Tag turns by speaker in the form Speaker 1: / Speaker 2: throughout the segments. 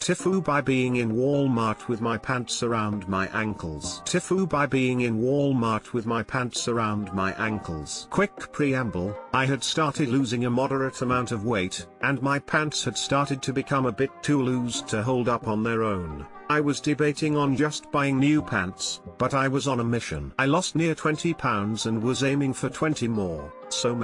Speaker 1: TIFU by being in Walmart with my pants around my ankles. TIFU by being in Walmart with my pants around my ankles. Quick preamble, I had started losing a moderate amount of weight, and my pants had started to become a bit too loose to hold up on their own. I was debating on just buying new pants, but I was on a mission. I lost near 20 pounds and was aiming for 20 more, so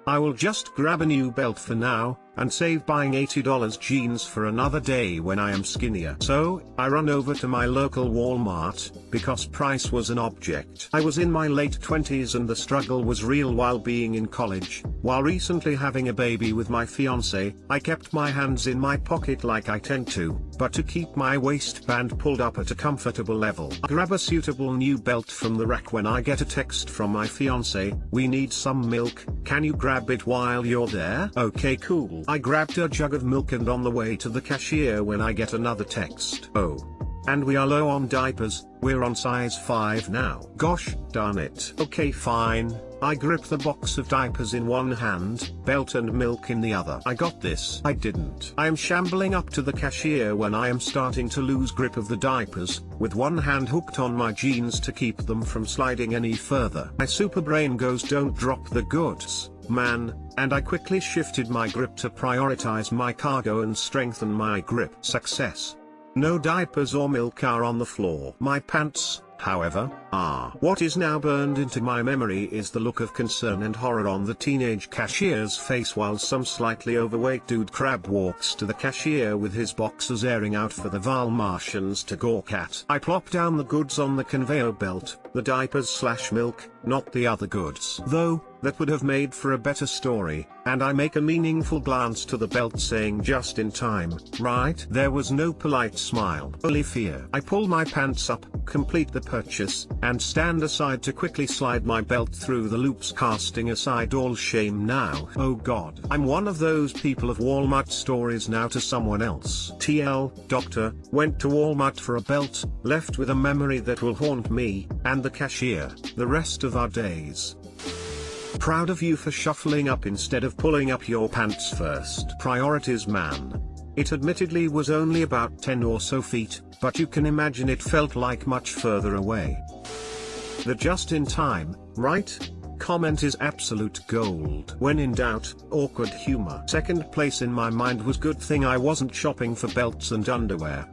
Speaker 1: I will just grab a new belt for now, and save buying $80 jeans for another day when I am skinnier. So, I run over to my local Walmart, because price was an object. I was in my late 20s and the struggle was real while being in college. While recently having a baby with my fiance, I kept my hands in my pocket like I tend to, but to keep my waistband pulled up at a comfortable level. I grab a suitable new belt from the rack when I get a text from my fiance, "We need some milk, can you grab it while you're there?" Okay, cool. I grabbed a jug of milk and on the way to the cashier when I get another text. "Oh. And we are low on diapers, we're on size 5 now." Gosh darn it. Okay, fine. I grip the box of diapers in one hand, belt and milk in the other. I got this. I didn't. I am shambling up to the cashier when I am starting to lose grip of the diapers, with one hand hooked on my jeans to keep them from sliding any further. My super brain goes, "Don't drop the goods, man," and I quickly shifted my grip to prioritize my cargo and strengthen my grip. Success. No diapers or milk are on the floor. My pants, however, are. What is now burned into my memory is the look of concern and horror on the teenage cashier's face while some slightly overweight dude crab walks to the cashier with his boxers airing out for the Val Martians to gawk at. I plop down the goods on the conveyor belt, the diapers/milk, not the other goods. Though, that would have made for a better story, and I make a meaningful glance to the belt saying just in time, right? There was no polite smile, only fear. I pull my pants up, complete the purchase, and stand aside to quickly slide my belt through the loops, casting aside all shame now. Oh god. I'm one of those people of Walmart stories now to someone else. TL, doctor, went to Walmart for a belt, left with a memory that will haunt me, and the cashier, the rest of our days. Proud of you for shuffling up instead of pulling up your pants first. Priorities, man. It admittedly was only about 10 or so feet, but you can imagine it felt like much further away. The just in time, right? Comment is absolute gold. When in doubt, awkward humor. Second place in my mind was good thing I wasn't shopping for belts and underwear.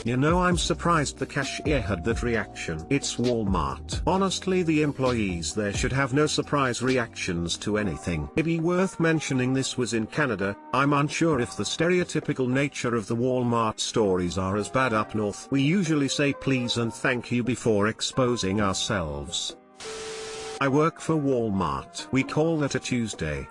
Speaker 1: You know, I'm surprised the cashier had that reaction. It's Walmart. Honestly, the employees there should have no surprise reactions to anything. Maybe worth mentioning this was in Canada. I'm unsure if the stereotypical nature of the Walmart stories are as bad up north. We usually say please and thank you before exposing ourselves. I work for Walmart. We call that a Tuesday.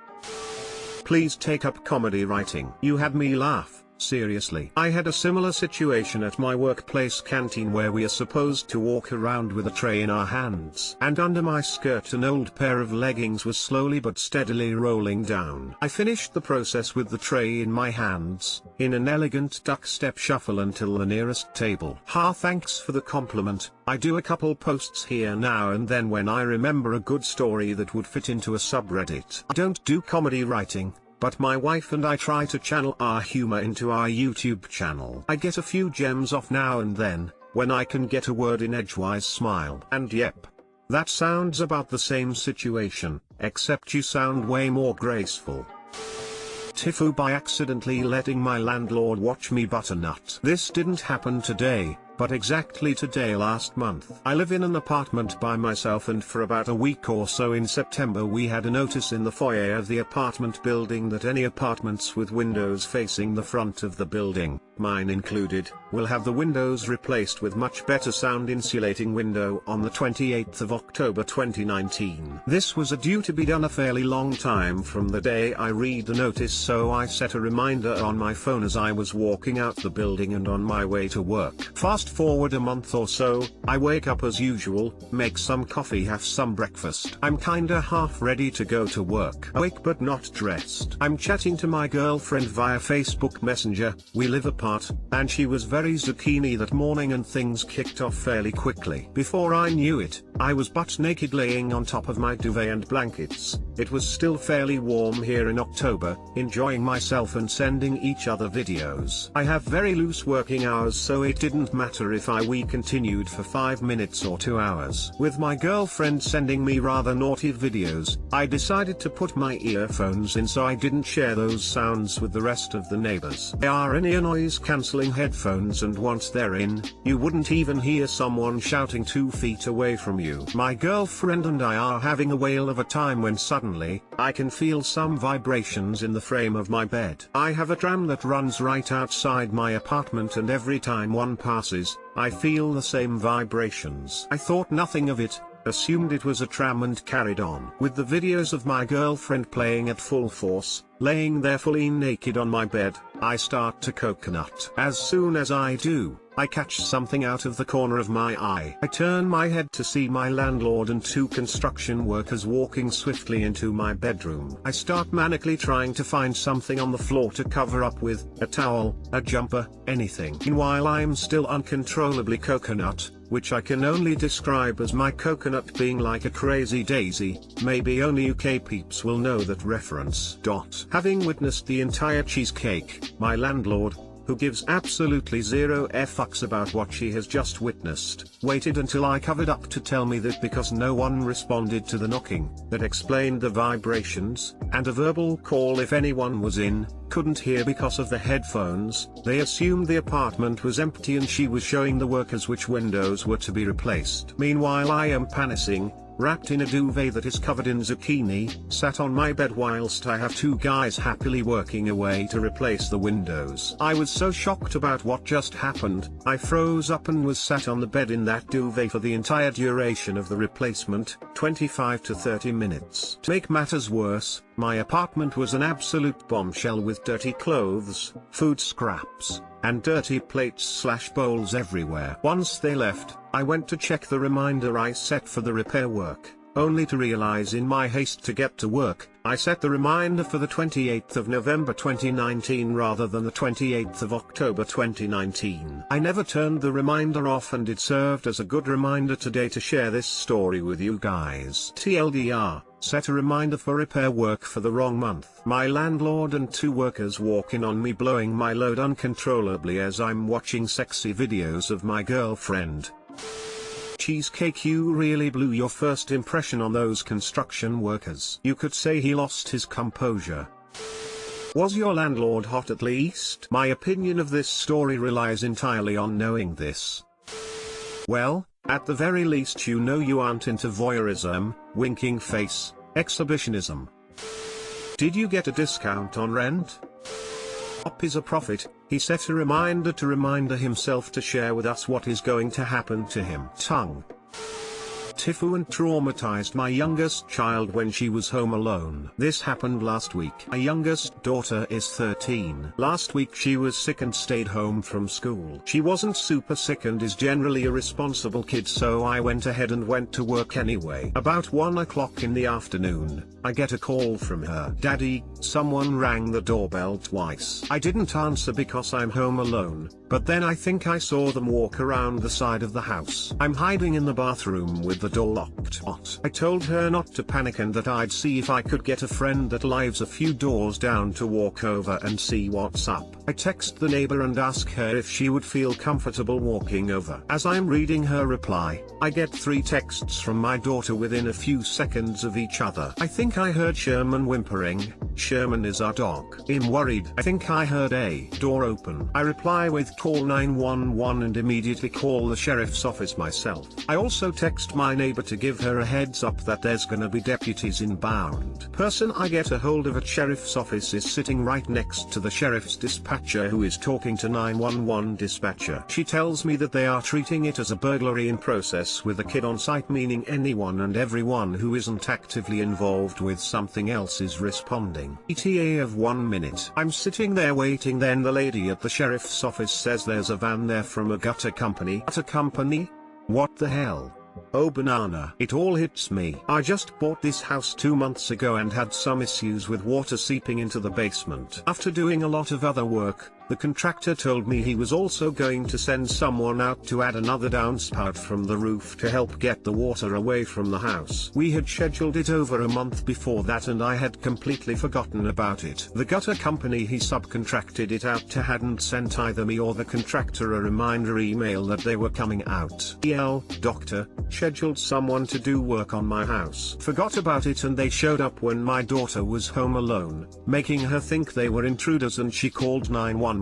Speaker 1: Please take up comedy writing. You had me laugh. Seriously. I had a similar situation at my workplace canteen where we are supposed to walk around with a tray in our hands. And under my skirt an old pair of leggings was slowly but steadily rolling down. I finished the process with the tray in my hands, in an elegant duck step shuffle until the nearest table. Thanks for the compliment. I do a couple posts here now and then when I remember a good story that would fit into a subreddit. I don't do comedy writing, but my wife and I try to channel our humor into our YouTube channel. I get a few gems off now and then, when I can get a word in edgewise smile. And yep, that sounds about the same situation, except you sound way more graceful. TIFU by accidentally letting my landlord watch me butternut. This didn't happen today, but exactly today last month. I live in an apartment by myself, and for about a week or so in September we had a notice in the foyer of the apartment building that any apartments with windows facing the front of the building, mine included, will have the windows replaced with much better sound insulating window on the 28th of October 2019. This was due to be done a fairly long time from the day I read the notice, so I set a reminder on my phone as I was walking out the building and on my way to work. Fast forward a month or so, I wake up as usual, make some coffee, have some breakfast. I'm kinda half ready to go to work. Awake but not dressed. I'm chatting to my girlfriend via Facebook Messenger. We live apart, and she was very zucchini that morning and things kicked off fairly quickly. Before I knew it, I was butt naked laying on top of my duvet and blankets, it was still fairly warm here in October, enjoying myself and sending each other videos. I have very loose working hours, so it didn't matter if we continued for 5 minutes or 2 hours. With my girlfriend sending me rather naughty videos, I decided to put my earphones in so I didn't share those sounds with the rest of the neighbors. They are in-ear noise cancelling headphones, and once they're in, you wouldn't even hear someone shouting 2 feet away from you. My girlfriend and I are having a whale of a time when suddenly, I can feel some vibrations in the frame of my bed. I have a tram that runs right outside my apartment, and every time one passes, I feel the same vibrations. I thought nothing of it, assumed it was a tram, and carried on. With the videos of my girlfriend playing at full force, laying there fully naked on my bed, I start to coconut. As soon as I do, I catch something out of the corner of my eye. I turn my head to see my landlord and 2 construction workers walking swiftly into my bedroom. I start manically trying to find something on the floor to cover up with, a towel, a jumper, anything. Meanwhile, I'm still uncontrollably coconut, which I can only describe as my coconut being like a crazy daisy. Maybe only UK peeps will know that reference. Having witnessed the entire cheesecake, my landlord, who gives absolutely zero fucks about what she has just witnessed, waited until I covered up to tell me that because no one responded to the knocking, that explained the vibrations, and a verbal call if anyone was in, couldn't hear because of the headphones, they assumed the apartment was empty and she was showing the workers which windows were to be replaced. Meanwhile, I am panicking, wrapped in a duvet that is covered in zucchini, sat on my bed whilst I have 2 guys happily working away to replace the windows. I was so shocked about what just happened, I froze up and was sat on the bed in that duvet for the entire duration of the replacement, 25 to 30 minutes. To make matters worse, my apartment was an absolute bombshell with dirty clothes, food scraps, and dirty plates/bowls everywhere. Once they left, I went to check the reminder I set for the repair work, only to realize in my haste to get to work, I set the reminder for the 28th of November 2019 rather than the 28th of October 2019. I never turned the reminder off, and it served as a good reminder today to share this story with you guys. TLDR, set a reminder for repair work for the wrong month. My landlord and 2 workers walk in on me blowing my load uncontrollably as I'm watching sexy videos of my girlfriend. Cheesecake, you really blew your first impression on those construction workers. You could say he lost his composure. Was your landlord hot at least? My opinion of this story relies entirely on knowing this. Well, at the very least you know you aren't into voyeurism, winking face, exhibitionism. Did you get a discount on rent? Up is a profit. He set a reminder to remind himself to share with us what is going to happen to him. TIFU and traumatized my youngest child when she was home alone. This happened last week. My youngest daughter is 13. Last week she was sick and stayed home from school. She wasn't super sick and is generally a responsible kid, so I went ahead and went to work anyway. About 1 o'clock in the afternoon, I get a call from her. "Daddy, someone rang the doorbell twice." I didn't answer because I'm home alone, but then I think I saw them walk around the side of the house. I'm hiding in the bathroom with the door locked. I told her not to panic and that I'd see if I could get a friend that lives a few doors down to walk over and see what's up. I text the neighbor and ask her if she would feel comfortable walking over. As I'm reading her reply, I get 3 texts from my daughter within a few seconds of each other. I think I heard Sherman whimpering. Sherman is our dog. I'm worried. I think I heard a door open. I reply with call 911 and immediately call the sheriff's office myself. I also text my neighbor to give her a heads up that there's gonna be deputies inbound. Person I get a hold of at sheriff's office is sitting right next to the sheriff's dispatcher, who is talking to 911 dispatcher. She tells me that they are treating it as a burglary in process with a kid on site, meaning anyone and everyone who isn't actively involved with something else is responding. ETA of 1 minute. I'm sitting there waiting, then the lady at the sheriff's office says there's a van there from a gutter company. Gutter company? What the hell? Oh banana. It all hits me. I just bought this house 2 months ago and had some issues with water seeping into the basement. After doing a lot of other work, The contractor told me he was also going to send someone out to add another downspout from the roof to help get the water away from the house. We had scheduled it over a month before that and I had completely forgotten about it. The gutter company he subcontracted it out to hadn't sent either me or the contractor a reminder email that they were coming out. Doctor, scheduled someone to do work on my house. Forgot about it and they showed up when my daughter was home alone, making her think they were intruders and she called 911.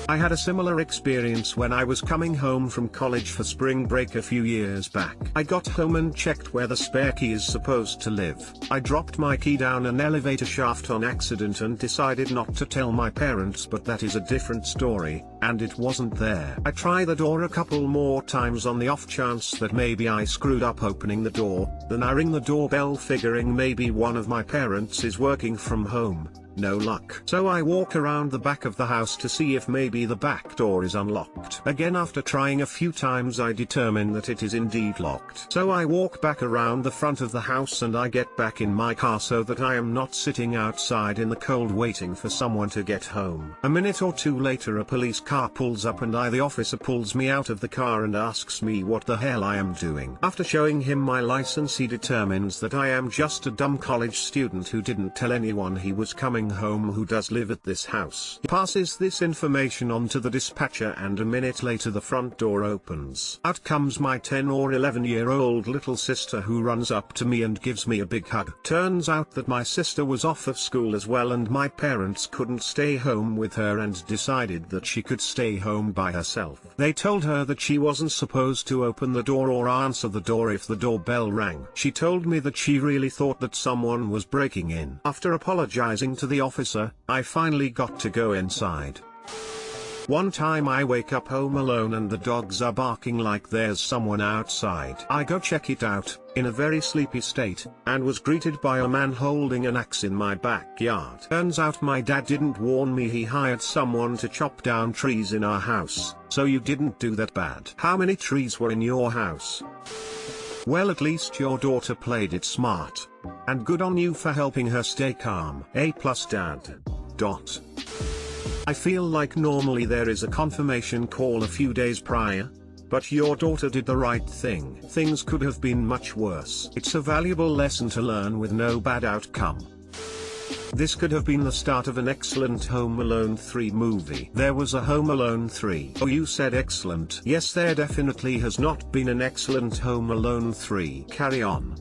Speaker 1: I had a similar experience when I was coming home from college for spring break a few years back. I got home and checked where the spare key is supposed to live. I dropped my key down an elevator shaft on accident and decided not to tell my parents, but that is a different story, and it wasn't there. I tried the door a couple more times on the off chance that maybe I screwed up opening the door, then I ring the doorbell figuring maybe one of my parents is working from home. No luck. So I walk around the back of the house to see if maybe the back door is unlocked. Again, after trying a few times, I determine that it is indeed locked. So I walk back around the front of the house and I get back in my car so that I am not sitting outside in the cold waiting for someone to get home. A minute or two later, a police car pulls up and the officer pulls me out of the car and asks me what the hell I am doing. After showing him my license, he determines that I am just a dumb college student who didn't tell anyone he was coming home who does live at this house. He passes this information on to the dispatcher and a minute later the front door opens. Out comes my 10 or 11-year-old little sister who runs up to me and gives me a big hug. Turns out that my sister was off of school as well and my parents couldn't stay home with her and decided that she could stay home by herself. They told her that she wasn't supposed to open the door or answer the door if the doorbell rang. She told me that she really thought that someone was breaking in. After apologizing to the officer, I finally got to go inside. One time I wake up home alone and the dogs are barking like there's someone outside. I go check it out, in a very sleepy state, and was greeted by a man holding an axe in my backyard. Turns out my dad didn't warn me he hired someone to chop down trees in our house, so you didn't do that bad. How many trees were in your house? Well, at least your daughter played it smart. And good on you for helping her stay calm. A+ dad. I feel like normally there is a confirmation call a few days prior, but your daughter did the right thing. Things could have been much worse. It's a valuable lesson to learn with no bad outcome. This could have been the start of an excellent Home Alone 3 movie. There was a Home Alone 3. Oh, you said excellent. Yes, there definitely has not been an excellent Home Alone 3. Carry on.